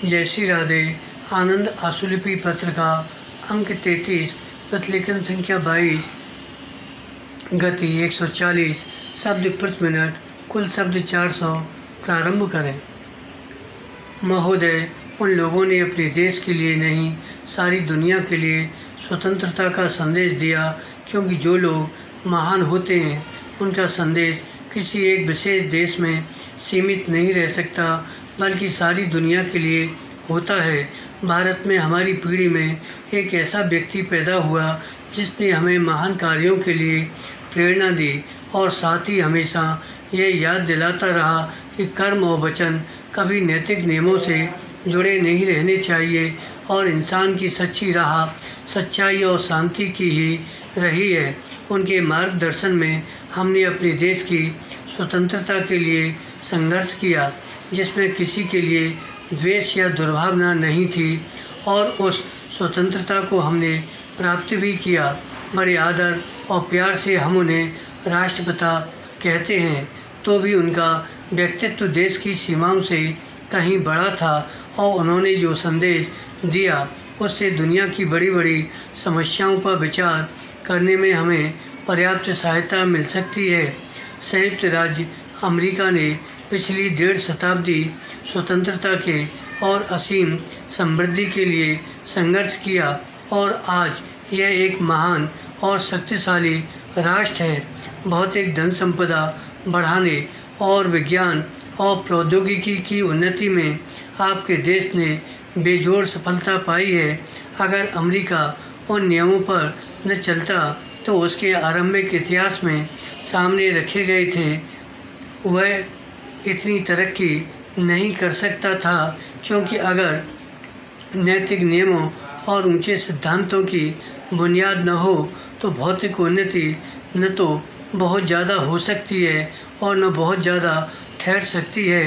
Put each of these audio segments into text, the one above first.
जय श्री राधे। आनंद आशुलिपि पत्र का अंक 33, प्रतिलेखन संख्या 22, गति 140, शब्द प्रति मिनट, कुल शब्द 400। प्रारंभ करें। महोदय, उन लोगों ने अपने देश के लिए नहीं, सारी दुनिया के लिए स्वतंत्रता का संदेश दिया, क्योंकि जो लोग महान होते हैं उनका संदेश किसी एक विशेष देश में सीमित नहीं रह सकता, बल्कि सारी दुनिया के लिए होता है। भारत में हमारी पीढ़ी में एक ऐसा व्यक्ति पैदा हुआ जिसने हमें महान कार्यों के लिए प्रेरणा दी और साथ ही हमेशा यह याद दिलाता रहा कि कर्म और वचन कभी नैतिक नियमों से जुड़े नहीं रहने चाहिए और इंसान की सच्ची राह सच्चाई और शांति की ही रही है। उनके मार्गदर्शन में हमने अपने देश की स्वतंत्रता के लिए संघर्ष किया, जिसमें किसी के लिए द्वेष या दुर्भावना नहीं थी, और उस स्वतंत्रता को हमने प्राप्त भी किया। बड़े आदर और प्यार से हम उन्हें राष्ट्रपिता कहते हैं, तो भी उनका व्यक्तित्व देश की सीमाओं से कहीं बड़ा था और उन्होंने जो संदेश दिया उससे दुनिया की बड़ी बड़ी समस्याओं पर विचार करने में हमें पर्याप्त सहायता मिल सकती है। संयुक्त राज्य अमेरिका ने पिछली 1.5 शताब्दी स्वतंत्रता के और असीम समृद्धि के लिए संघर्ष किया और आज यह एक महान और शक्तिशाली राष्ट्र है। भौतिक धन संपदा बढ़ाने और विज्ञान और प्रौद्योगिकी की उन्नति में आपके देश ने बेजोड़ सफलता पाई है। अगर अमेरिका उन नियमों पर न चलता तो उसके आरंभिक इतिहास में सामने रखे गए थे वह इतनी तरक्की नहीं कर सकता था, क्योंकि अगर नैतिक नियमों और ऊंचे सिद्धांतों की बुनियाद न हो तो भौतिक उन्नति न तो बहुत ज़्यादा हो सकती है और न बहुत ज़्यादा ठहर सकती है।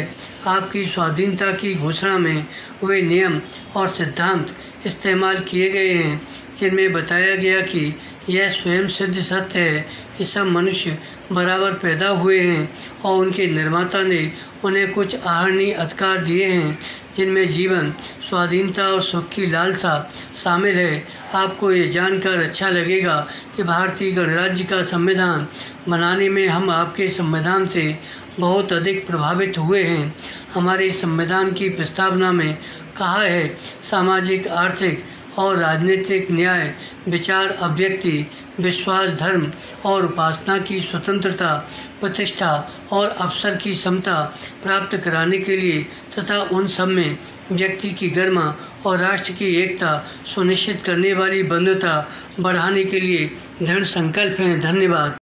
आपकी स्वाधीनता की घोषणा में वे नियम और सिद्धांत इस्तेमाल किए गए हैं जिनमें बताया गया कि यह स्वयं सिद्ध सत्य है कि सब मनुष्य बराबर पैदा हुए हैं और उनके निर्माता ने उन्हें कुछ आहरणीय अधिकार दिए हैं, जिनमें जीवन, स्वाधीनता और सुख की लालसा शामिल है। आपको ये जानकर अच्छा लगेगा कि भारतीय गणराज्य का संविधान बनाने में हम आपके संविधान से बहुत अधिक प्रभावित हुए हैं। हमारे संविधान की प्रस्तावना में कहा है, सामाजिक, आर्थिक और राजनीतिक न्याय, विचार अभिव्यक्ति, विश्वास, धर्म और उपासना की स्वतंत्रता, प्रतिष्ठा और अवसर की समता प्राप्त कराने के लिए तथा उन सब में व्यक्ति की गरिमा और राष्ट्र की एकता सुनिश्चित करने वाली बंधुता बढ़ाने के लिए दृढ़ संकल्प हैं। धन्यवाद।